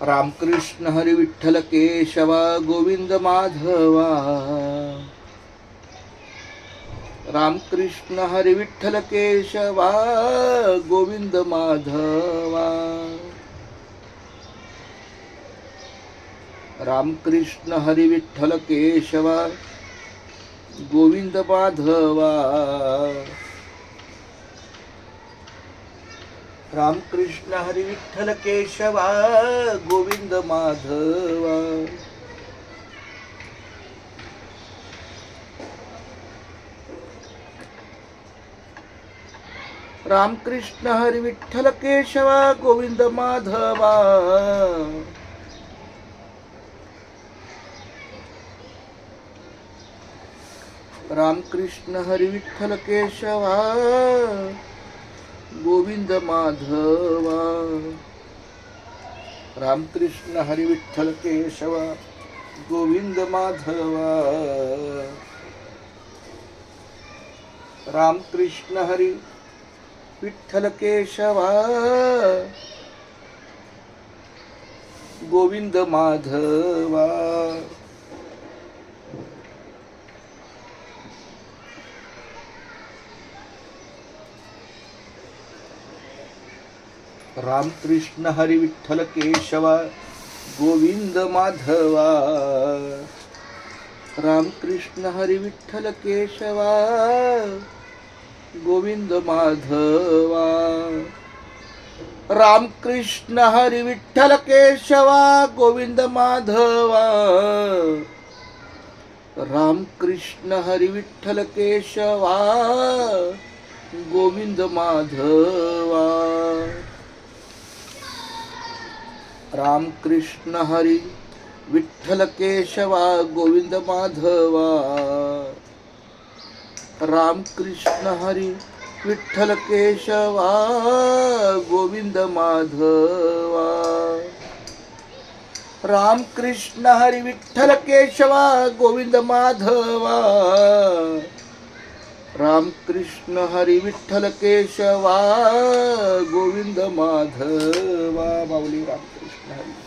Ramakrishna Hari Vitthal Keshwa Govind Madhava. Ramakrishna Hari Vitthal Keshwa Govind Madhava. Ramakrishna Hari Vitthal Keshwa Govind Madhava. Ramakrishna Hari Vitthal Keshwa Govind Madhava. Ramakrishna Hari Vitthal Keshwa Govind Madhava. Ramakrishna Hari Vitthal Keshwa Govind Madhava. Ramakrishna Hari Vitthal Keshwa Govind Madhava. Ramakrishna Hari Vitthal Keshwa Govind Madhava. Ramakrishna Hari Vitthal Keshwa Govind Madhava. Ramakrishna Hari Vitthal Keshwa Govind Madhava. Ramakrishna Hari Vitthal Keshwa Govind Madhava. Ramakrishna Hari Vitthal Keshwa Govind Madhava. Ramakrishna Hari Vitthal Keshwa Govind Madhava. Ramakrishna Hari Vitthal Keshwa Govind Madhava. Ramakrishna Hari Vitthal Keshwa Govind Madhava. Ramakrishna Hari Vitthal Keshwa Govind Madhava. Mauli Ramakrishna Hari.